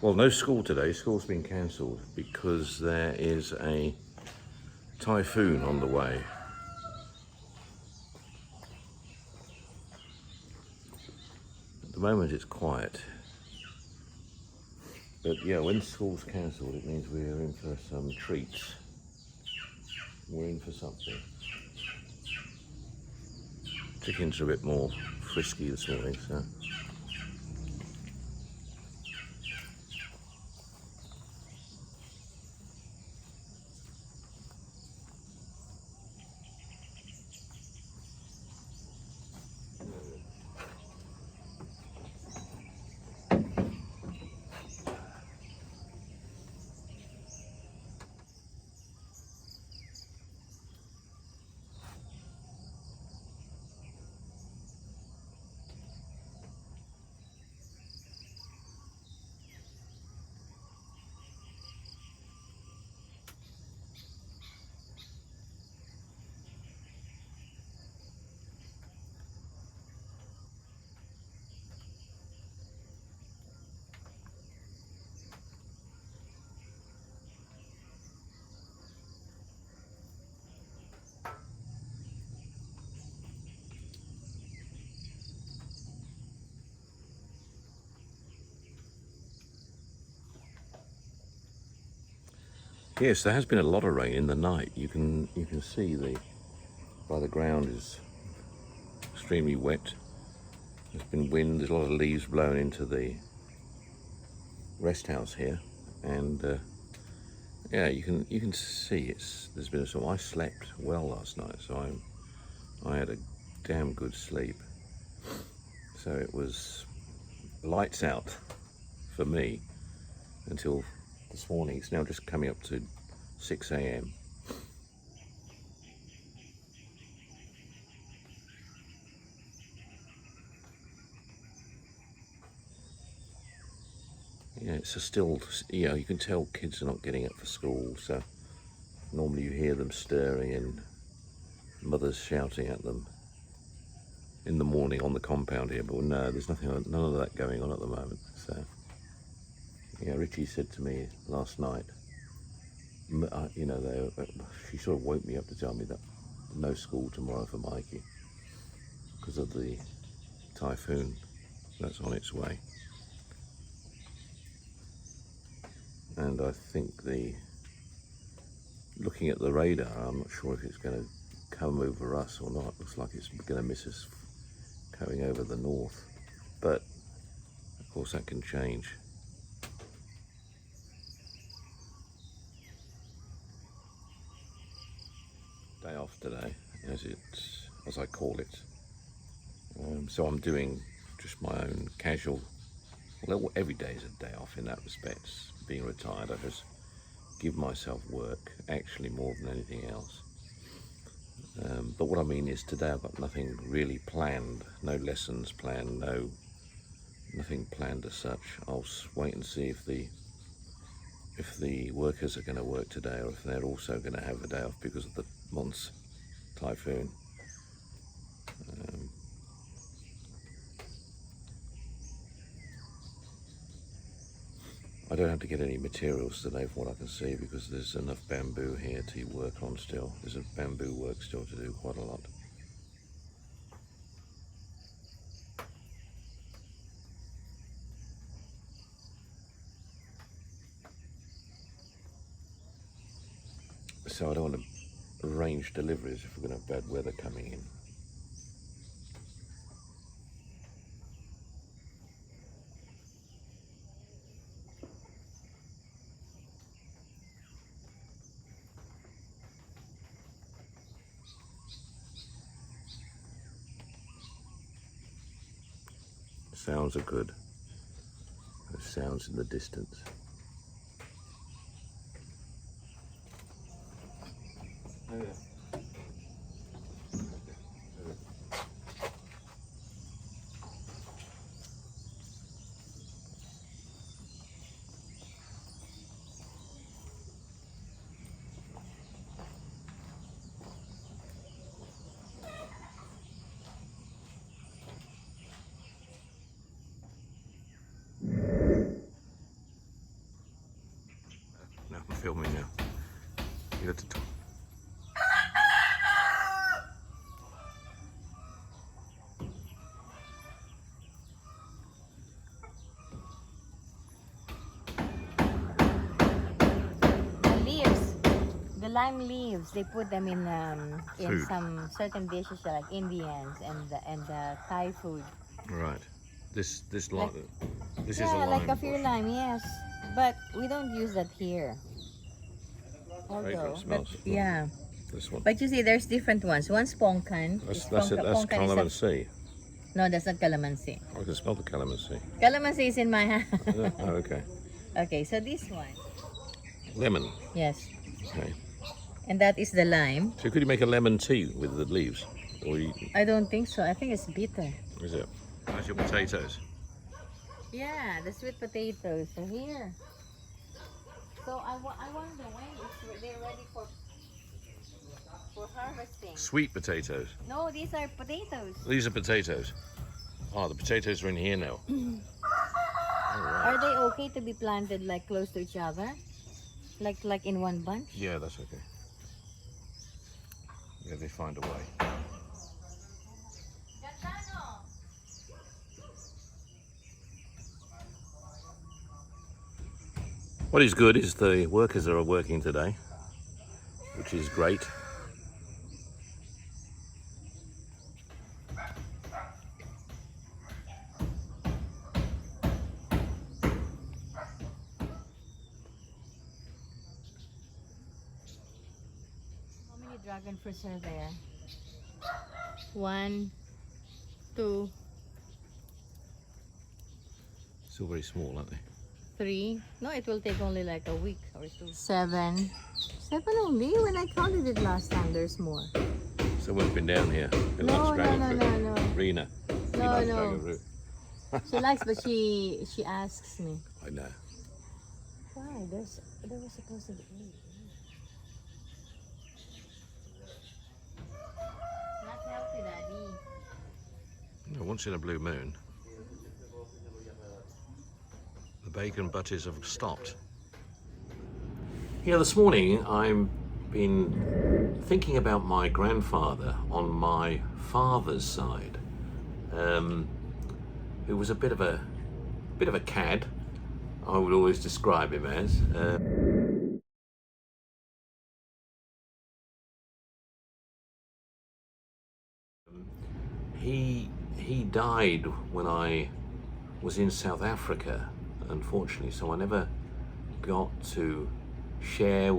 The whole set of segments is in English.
Well, no school today. School's been cancelled because there is a typhoon on the way. At the moment it's quiet. But yeah, when school's cancelled, it means we're in for some treats. We're in for something. Chickens are a bit more frisky this morning, so. Yes, there has been a lot of rain in the night. You can see by the ground is extremely wet. There's been wind. There's a lot of leaves blown into the rest house here, and yeah, you can see there's been some. I slept well last night, so I had a damn good sleep. So it was lights out for me until this morning. It's now just coming up to 6 a.m. Yeah, it's still, you can tell kids are not getting up for school, so normally you hear them stirring and mothers shouting at them in the morning on the compound here, but no, there's none of that going on at the moment. So yeah, Richie said to me last night, she sort of woke me up to tell me that no school tomorrow for Mikey because of the typhoon that's on its way. And I think looking at the radar, I'm not sure if it's going to come over us or not. Looks like it's going to miss us coming over the north, but of course that can change. Day off today, as I call it. So I'm doing just my own casual. Well, every day is a day off in that respect. Being retired, I just give myself work, actually, more than anything else. But what I mean is today I've got nothing really planned, no lessons planned, nothing planned as such. I'll wait and see if the workers are going to work today, or if they're also going to have a day off because of the Mons typhoon. I don't have to get any materials today from what I can see because there's enough bamboo here to work on still. There's a bamboo work still to do, quite a lot. So I don't want to arrange deliveries if we're going to have bad weather coming in. Sounds are good. There's sounds in the distance. Oh, yeah. filming now. You got to talk. The lime leaves, they put them in Food. some certain dishes like Indians and the Thai food. Right. This lime. This is a Yeah, lime. like kaffir bush. lime, yes. But we don't use that here. Fragrant smells. Yeah. This one. But you see, there's different ones. One's ponkan. That's Ponkan calamansi. No, that's not calamansi. I can smell the calamansi. Calamansi is in my hand. Oh, okay. Okay, so this one. Lemon. Yes. Okay. And that is the lime. So could you make a lemon tea with the leaves? Or I don't think so. I think it's bitter. is it? How's your potatoes? Yeah, the sweet potatoes are here. So I wonder when they're ready for harvesting. Sweet potatoes. No, these are potatoes. These are potatoes. Oh, the potatoes are in here now. Are they okay to be planted like close to each other? Like in one bunch? Yeah, that's okay. Yeah, they find a way. What is good is the workers are working today, which is great. How many dragon fruits are there? 1, 2, Still very small, aren't they? 3. No, it will take only like a week or 2. 7. 7 only? When I counted it last time, there's more. Someone's been down here. Who No, likes no, dragon no, fruit? no, no. Rena. She No, likes no. dragon fruit. She likes, but she asks me. I know. Why? There was supposed to be 8. Not healthy, Daddy. No, once in a blue moon, the bacon butties have stopped. Yeah, this morning I've been thinking about my grandfather on my father's side, who was a bit of a cad. I would always describe him as. He died when I was in South Africa, unfortunately, so I never got to share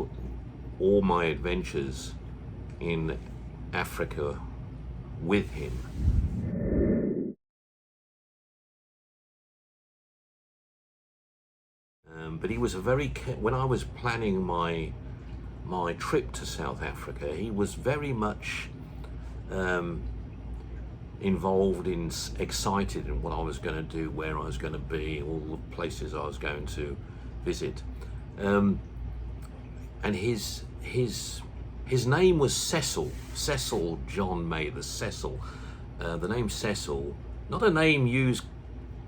all my adventures in Africa with him. But he was when I was planning my trip to South Africa, he was very much involved in, excited in what I was going to do, where I was going to be, all the places I was going to visit. And his name was Cecil John Mathers. Cecil. The name Cecil, not a name used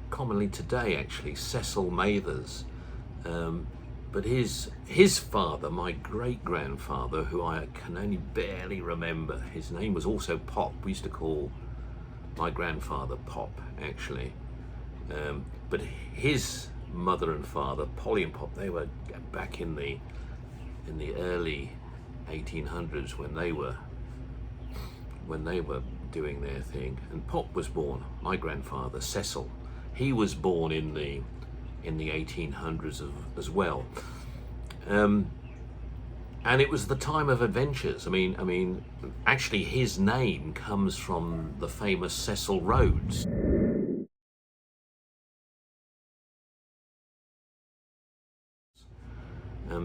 commonly today, actually. Cecil Mathers. But his father, my great-grandfather, who I can only barely remember, his name was also Pop. We used to call my grandfather Pop, actually. But his mother and father, Polly and Pop, they were back in the early 1800s when they were doing their thing. And Pop was born, my grandfather Cecil, he was born in the 1800s as well. And it was the time of adventures. I mean, actually his name comes from the famous Cecil Rhodes.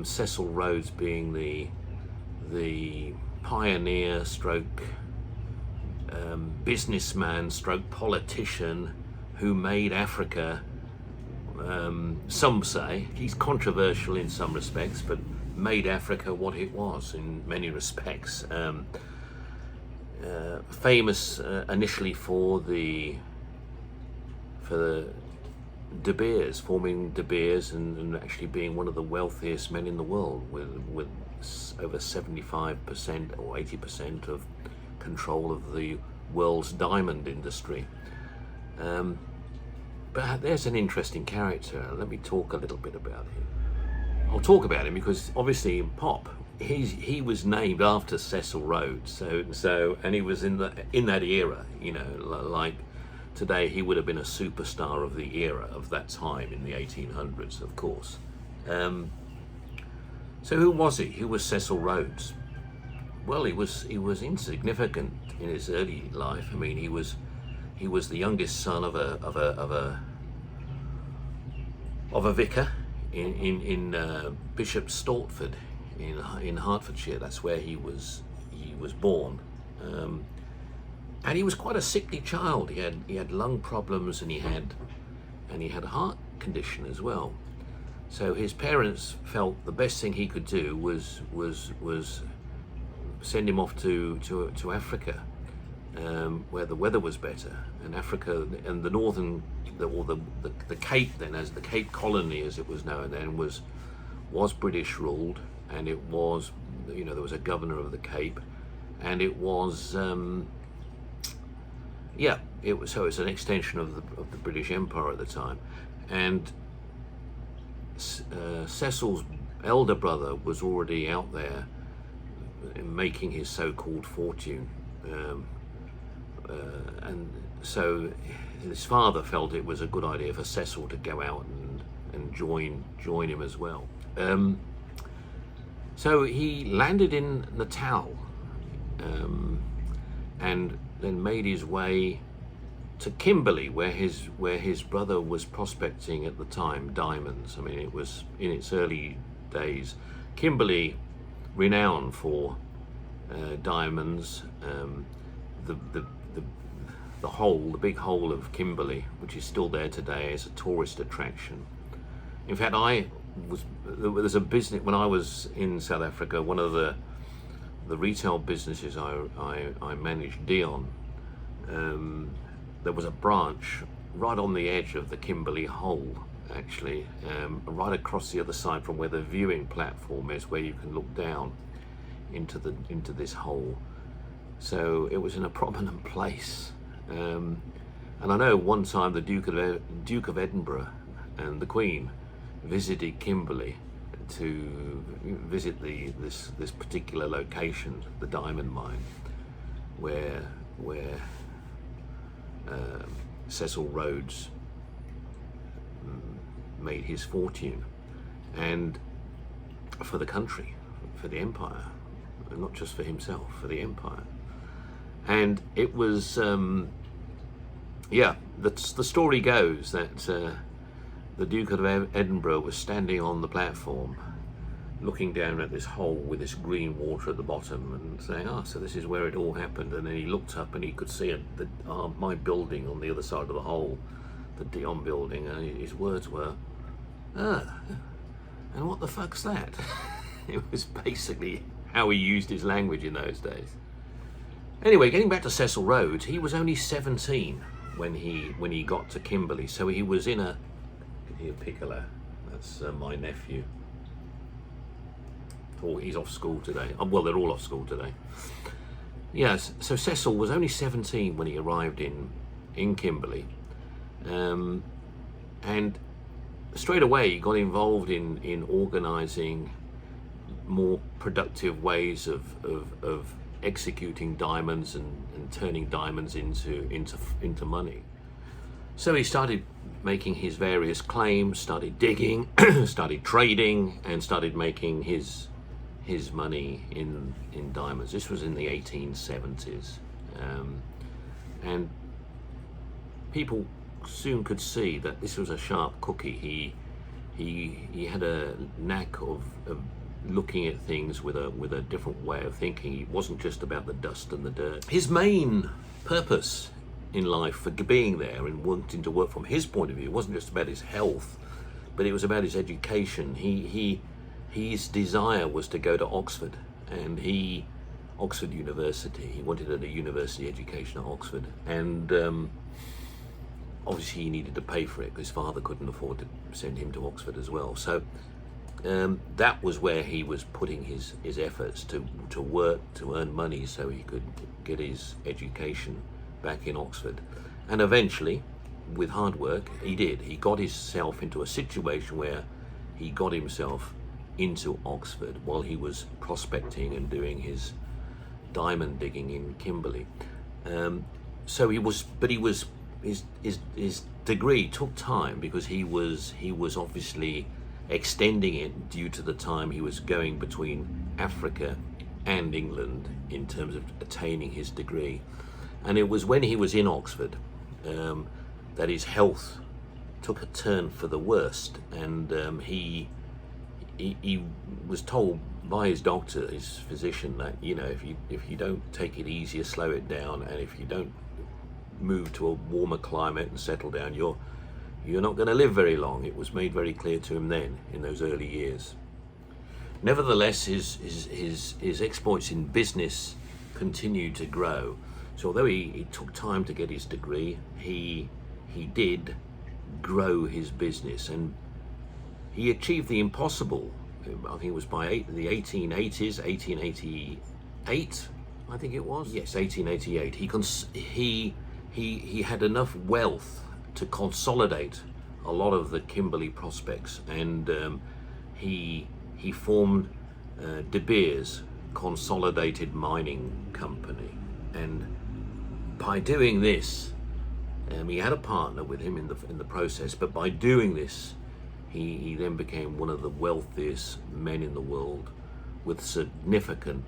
Cecil Rhodes being the pioneer stroke businessman stroke politician who made Africa, some say, he's controversial in some respects, but made Africa what it was in many respects. Famous initially for De Beers, forming De Beers, and actually being one of the wealthiest men in the world, with over 75% or 80% of control of the world's diamond industry. But there's an interesting character. Let me talk a little bit about him. I'll talk about him because obviously in pop, he was named after Cecil Rhodes. And he was in that era, you know, like today he would have been a superstar of the era of that time in the 1800s, of course. So who was he? Who was Cecil Rhodes? Well, he was insignificant in his early life. I mean, he was the youngest son of a vicar in Bishop Stortford in Hertfordshire. That's where he was born, and he was quite a sickly child. He had lung problems, and he had a heart condition as well. So his parents felt the best thing he could do was send him off to Africa, where the weather was better. And Africa and the northern, the Cape then, as the Cape Colony as it was known then, was British ruled, and it was, you know, there was a governor of the Cape, and it was so it's an extension of the British Empire at the time. And Cecil's elder brother was already out there making his so-called fortune, and so his father felt it was a good idea for Cecil to go out and join him as well. So he landed in Natal, and then made his way to Kimberley, where his brother was prospecting at the time diamonds. I mean, it was in its early days. Kimberley, renowned for diamonds. The big hole of Kimberley, which is still there today, is a tourist attraction. In fact, there's a business when I was in South Africa. One of the retail businesses I managed, Dion. There was a branch right on the edge of the Kimberley hole, actually, right across the other side from where the viewing platform is, where you can look down into this hole. So it was in a prominent place. And I know one time the Duke of Edinburgh and the Queen visited Kimberley to visit this particular location, the diamond mine, where Cecil Rhodes made his fortune, and for the country, for the empire, not just for himself, for the empire. And it was, the story goes that the Duke of Edinburgh was standing on the platform, looking down at this hole with this green water at the bottom, and saying, so this is where it all happened. And then he looked up and he could see my building on the other side of the hole, the Dion building, and his words were, and what the fuck's that? It was basically how he used his language in those days. Anyway, getting back to Cecil Rhodes, he was only 17 when he got to Kimberley. So he was in a Piccolo. That's my nephew. Oh, he's off school today. Well, they're all off school today. Yes, so Cecil was only 17 when he arrived in Kimberley, and straight away he got involved in organising more productive ways of executing diamonds and turning diamonds into money. So he started making his various claims, started digging, started trading, and started making his money in diamonds. This was in the 1870s, and people soon could see that this was a sharp cookie. He had a knack of looking at things with a different way of thinking. It wasn't just about the dust and the dirt. His main purpose in life for being there and wanting to work from his point of view wasn't just about his health, but it was about his education. His desire was to go to Oxford, and Oxford University. He wanted a university education at Oxford, and obviously he needed to pay for it because his father couldn't afford to send him to Oxford as well. So that was where he was putting his efforts to work, to earn money so he could get his education back in Oxford. And eventually, with hard work, he did. He got himself into a situation where he got himself into Oxford while he was prospecting and doing his diamond digging in Kimberley. So his degree took time because he was obviously extending it due to the time he was going between Africa and England in terms of attaining his degree. And it was when he was in Oxford that his health took a turn for the worst, and he was told by his doctor, his physician, that if you don't take it easier, slow it down, and if you don't move to a warmer climate and settle down, you're not going to live very long. It was made very clear to him then, in those early years. Nevertheless, his exploits in business continued to grow. So although he took time to get his degree, he did grow his business, and he achieved the impossible. I think it was by the 1880s, 1888, I think it was. Yes, 1888. He had enough wealth to consolidate a lot of the Kimberley prospects, and he formed De Beers Consolidated Mining Company. And by doing this, he had a partner with him in the process, but by doing this, he then became one of the wealthiest men in the world, with significant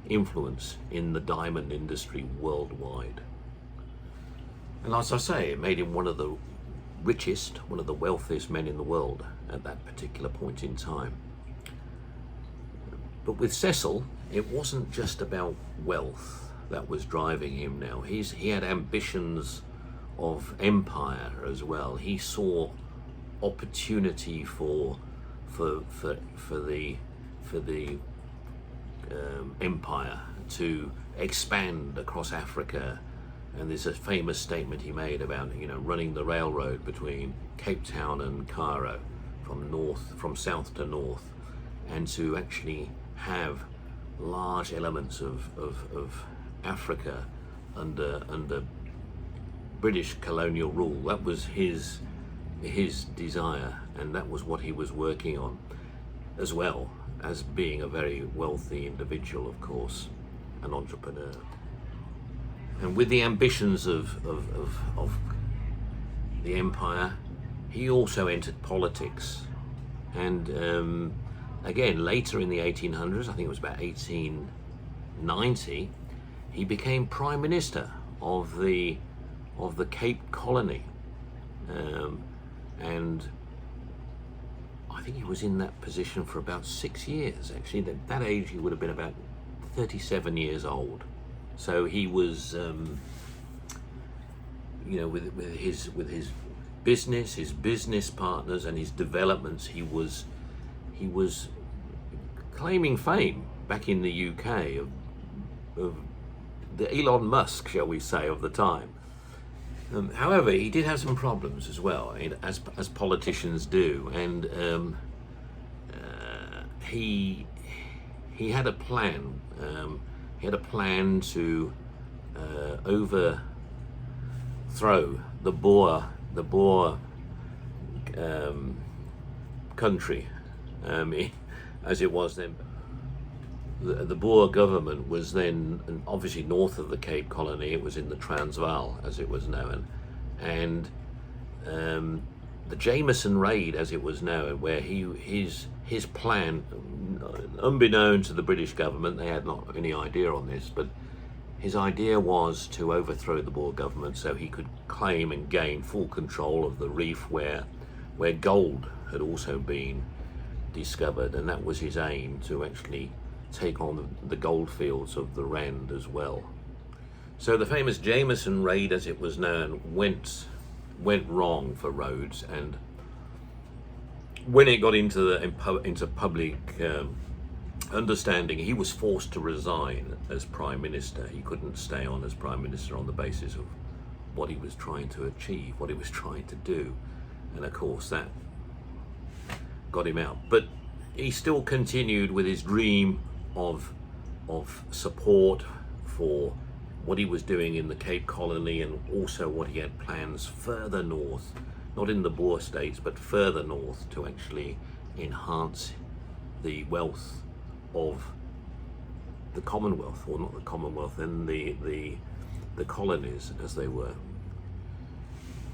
influence in the diamond industry worldwide. And as I say, it made him one of the richest, one of the wealthiest men in the world at that particular point in time. But with Cecil, it wasn't just about wealth that was driving him now. He had ambitions of empire as well. He saw opportunity for the empire to expand across Africa. And there's a famous statement he made about running the railroad between Cape Town and Cairo, from south to north, and to actually have large elements of Africa under British colonial rule. That was his desire, and that was what he was working on, as well as being a very wealthy individual, of course, an entrepreneur. And with the ambitions of the empire, he also entered politics. And again, later in the 1800s, I think it was about 1890, he became Prime Minister of the Cape Colony. And I think he was in that position for about 6 years, actually. At that age, he would have been about 37 years old. So he was, with his business, his business partners, and his developments, he was claiming fame back in the UK of the Elon Musk, shall we say, of the time. However, he did have some problems as well, as politicians do, and he had a plan. He had a plan to overthrow the Boer country, as it was then. The Boer government was then obviously north of the Cape Colony. It was in the Transvaal, as it was known, and the Jameson Raid, as it was known, where his plan, unbeknown to the British government, they had not any idea on this, but his idea was to overthrow the Boer government so he could claim and gain full control of the reef where gold had also been discovered, and that was his aim, to actually take on the gold fields of the Rand as well. So the famous Jameson Raid, as it was known, went wrong for Rhodes, and when it got into public understanding he was forced to resign as prime minister. He couldn't stay on as prime minister on the basis of what he was trying to achieve, what he was trying to do, and of course that got him out. But he still continued with his dream of support for what he was doing in the Cape Colony, and also what he had plans further north, not in the Boer states, but further north, to actually enhance the wealth of the Commonwealth, or not the Commonwealth, and the colonies as they were.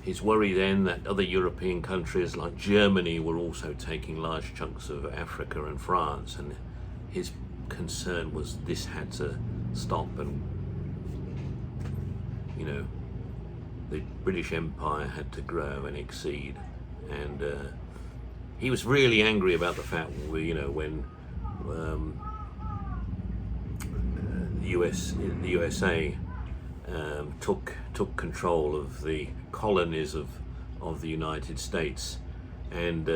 His worry then that other European countries like Germany were also taking large chunks of Africa and France, and his concern was this had to stop, and you know, the British Empire had to grow and exceed. And he was really angry about the fact, you know, when the USA took control of the colonies of the United States, and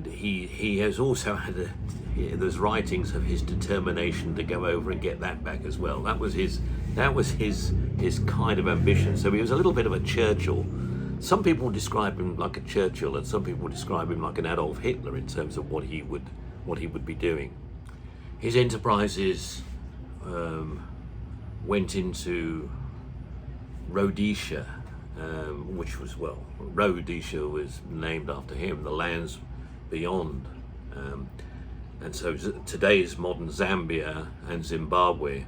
he has also had there's writings of his determination to go over and get that back as well. That was his kind of ambition. So he was a little bit of a Churchill. Some people describe him like a Churchill, and some people describe him like an Adolf Hitler in terms of what he would be doing. His enterprises went into Rhodesia, which was, well, Rhodesia was named after him, the lands beyond. And so today's modern Zambia and Zimbabwe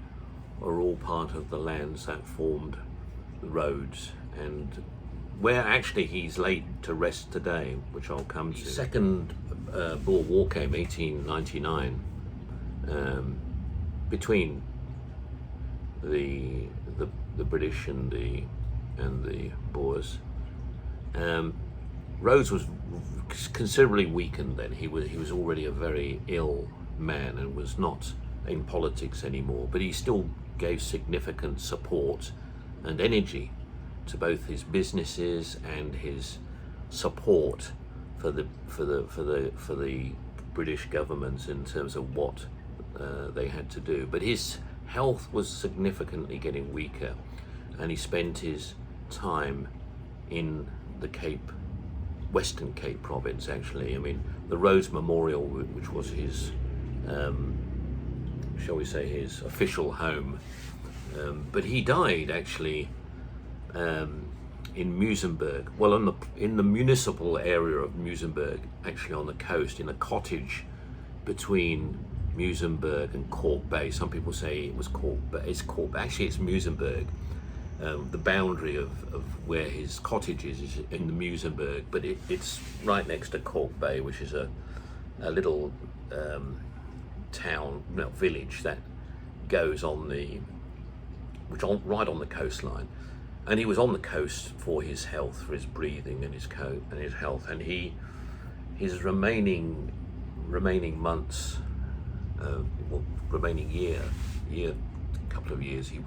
are all part of the lands that formed the Rhodes, and where actually he's laid to rest today, which I'll come to. The second Boer War came, 1899, between the British and the Boers. Rhodes was considerably weakened then. He was already a very ill man and was not in politics anymore, but he still gave significant support and energy to both his businesses and his support for the British government in terms of what they had to do. But his health was significantly getting weaker, and he spent his time in the Western Cape province, actually. I mean, the Rhodes Memorial, which was his, shall we say, his official home. But he died actually in Muizenberg. Well, in the municipal area of Muizenberg, actually on the coast, in a cottage between Muizenberg and Cork Bay. Some people say it was Cork, but it's Cork. Actually, it's Muizenberg. The boundary of where his cottage is in the Muizenberg, but it's right next to Cork Bay, which is a little town, village that goes right on the coastline. And he was on the coast for his health, for his breathing and his health. And his remaining months, remaining year, couple of years, he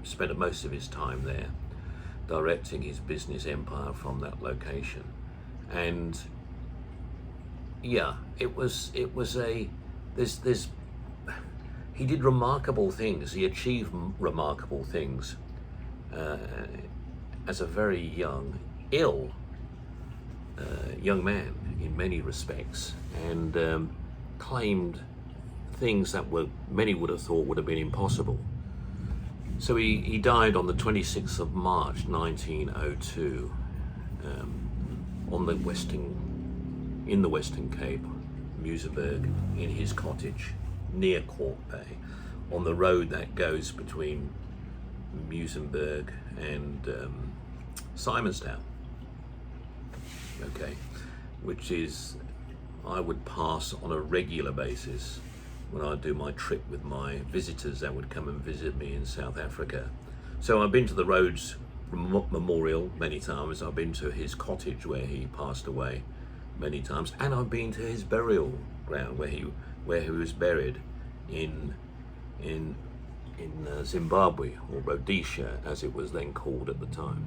spent most of his time there, directing his business empire from that location. And yeah, he did remarkable things. He achieved remarkable things as a very young man in many respects, and claimed things that many would have thought would have been impossible. So he died on the 26th of March 1902 in the Western Cape, Muizenberg, in his cottage near Cork Bay, on the road that goes between Muizenberg and Simonstown. Okay, which is, I would pass on a regular basis when I do my trip with my visitors that would come and visit me in South Africa. So I've been to the Rhodes Memorial many times. I've been to his cottage where he passed away many times, and I've been to his burial ground where he was buried in Zimbabwe, or Rhodesia as it was then called at the time.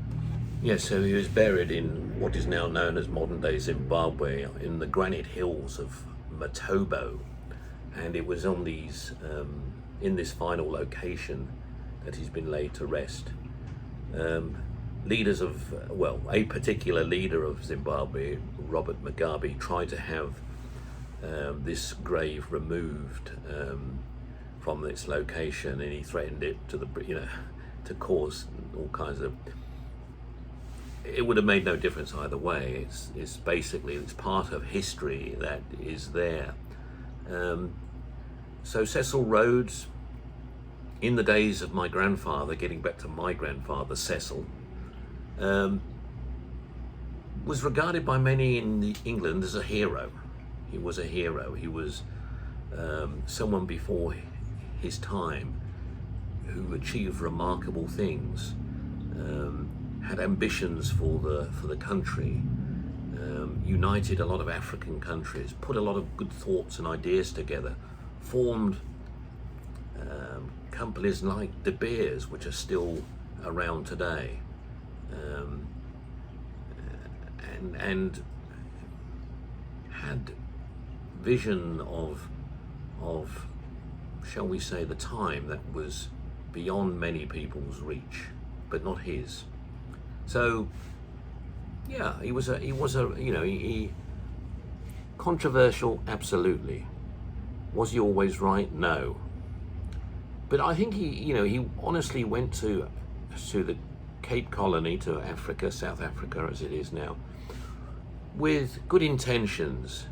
Yes, so he was buried in what is now known as modern day Zimbabwe, in the granite hills of Matobo. and it was on these in this final location that he's been laid to rest. Leaders of, well, a particular leader of Zimbabwe, Robert Mugabe, tried to have this grave removed from its location, and he threatened it to to cause all kinds of. It would have made no difference either way. It's basically, it's part of history that is there. So Cecil Rhodes, in the days of my grandfather, getting back to my grandfather Cecil, was regarded by many in England as a hero. He was a hero. He was someone before his time who achieved remarkable things, had ambitions for the country, united a lot of African countries, put a lot of good thoughts and ideas together, formed companies like De Beers, which are still around today, and had vision of shall we say the time that was beyond many people's reach, but not his. So yeah, he was he controversial, absolutely. Was he always right? No. But I think he honestly went to the Cape Colony, to Africa, South Africa as it is now, with good intentions,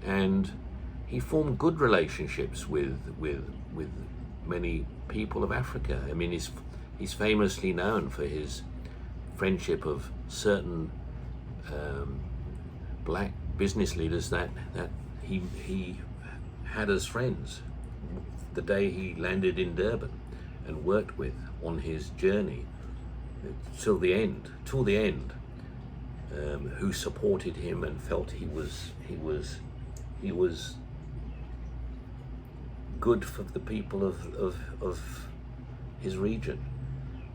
and he formed good relationships with many people of Africa. I mean, he's famously known for his friendship of certain black business leaders that he had as friends the day he landed in Durban, and worked with on his journey till the end, who supported him and felt he was good for the people of his region.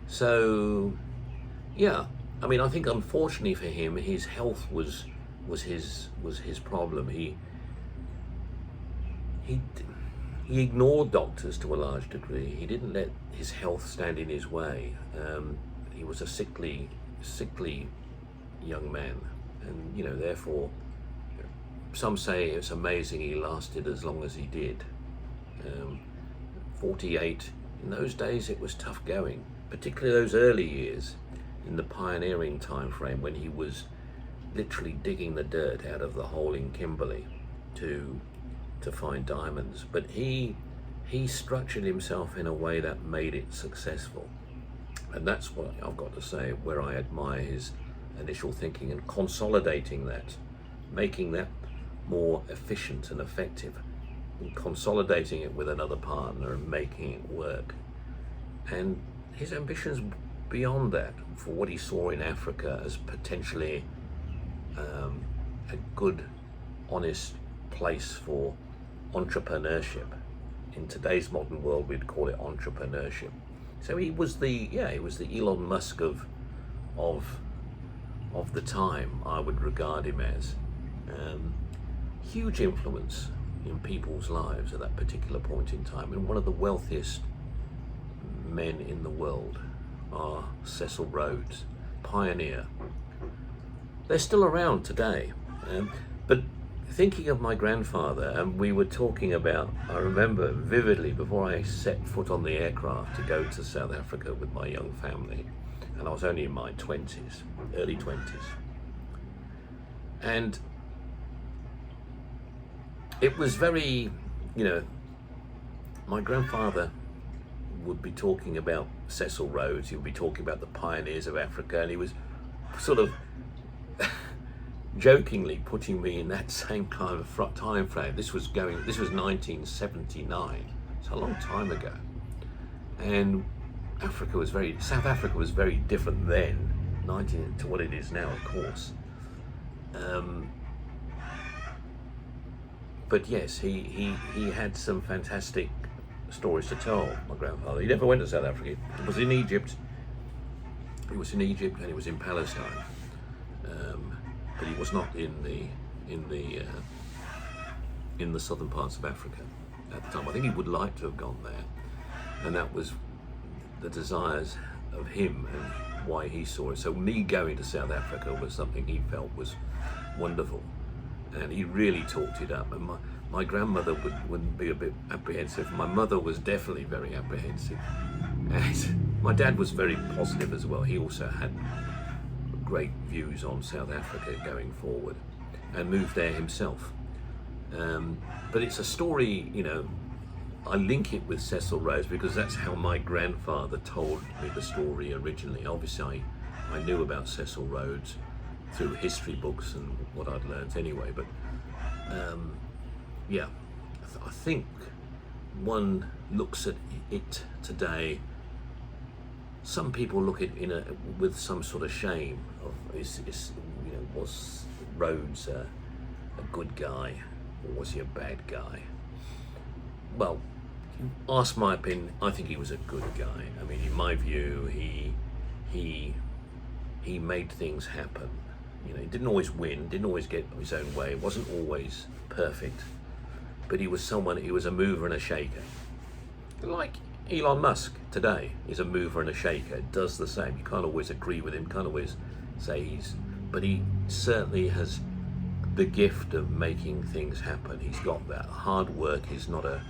So yeah, I mean, I think unfortunately for him, his health was his problem. He ignored doctors to a large degree. He didn't let his health stand in his way. He was a sickly young man, and therefore, some say it's amazing he lasted as long as he did. 48. In those days, it was tough going, particularly those early years in the pioneering time frame when he was literally digging the dirt out of the hole in Kimberley to find diamonds. But he structured himself in a way that made it successful, and that's what I've got to say, where I admire his initial thinking and consolidating that, making that more efficient and effective, and consolidating it with another partner and making it work. And his ambitions beyond that, for what he saw in Africa as potentially a good, honest place for entrepreneurship. In today's modern world, we'd call it entrepreneurship. So he was the Elon Musk of the time, I would regard him as. Huge influence in people's lives at that particular point in time, and one of the wealthiest men in the world are Cecil Rhodes, pioneer. They're still around today, but thinking of my grandfather, and we were talking about, I remember vividly before I set foot on the aircraft to go to South Africa with my young family, and I was only in my 20s, early 20s, and it was very, my grandfather would be talking about Cecil Rhodes, he would be talking about the pioneers of Africa, and he was sort of jokingly putting me in that same kind of time frame. This was 1979, it's a long time ago, and South Africa was very different then, to what it is now, of course. But yes, he had some fantastic stories to tell, my grandfather. He never went to South Africa. He was in Egypt. He was in Egypt and he was in Palestine. But he was not in the southern parts of Africa. at the time. I think he would like to have gone there, and that was the desires of him and why he saw it. So me going to South Africa was something he felt was wonderful, and he really talked it up. And my grandmother wouldn't be a bit apprehensive. My mother was definitely very apprehensive, and my dad was very positive as well. He also had great views on South Africa going forward, and moved there himself. But it's a story, you know, I link it with Cecil Rhodes because that's how my grandfather told me the story originally. Obviously, I knew about Cecil Rhodes through history books and what I'd learnt anyway. But yeah, I think one looks at it today. Some people look at it with some sort of shame. You know, was Rhodes a good guy, or was he a bad guy? Well, ask my opinion. I think he was a good guy. I mean, in my view, he made things happen. You know, he didn't always win, didn't always get his own way, wasn't always perfect, but he was someone. He was a mover and a shaker, like Elon Musk today is a mover and a shaker. Does the same. You can't always agree with him. Can't always say but he certainly has the gift of making things happen. He's got that. Hard work is not a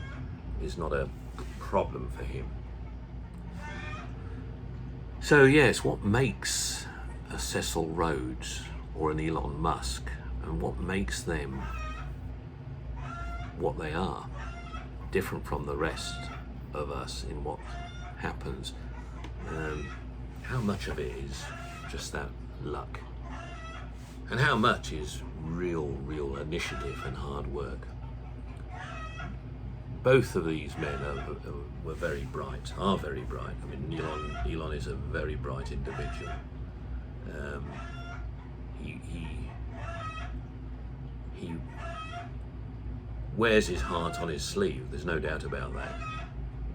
problem for him. So yes, what makes a Cecil Rhodes or an Elon Musk, and what makes them what they are, different from the rest of us in what happens? How much of it is just that luck, and how much is real initiative and hard work? Both of these men were very bright, are very bright. I mean, Elon is a very bright individual. He wears his heart on his sleeve. There's no doubt about that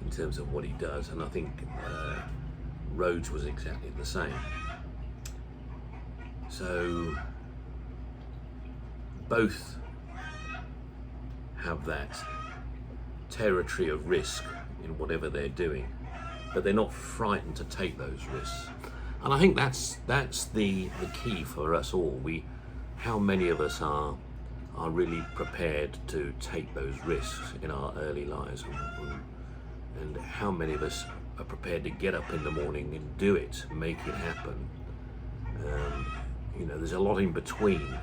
in terms of what he does, and I think Rhodes was exactly the same. So both have that territory of risk in whatever they're doing, but they're not frightened to take those risks. And I think that's the key for us all. How many of us are really prepared to take those risks in our early lives, and how many of us are prepared to get up in the morning and do it, make it happen. You know, there's a lot in between.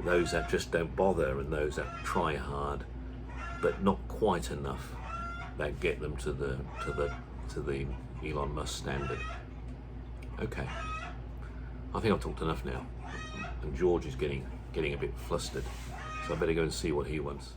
Those that just don't bother, and those that try hard but not quite enough, that get them to the Elon Musk standard. Okay, I think I've talked enough now, and George is getting a bit flustered, so I better go and see what he wants.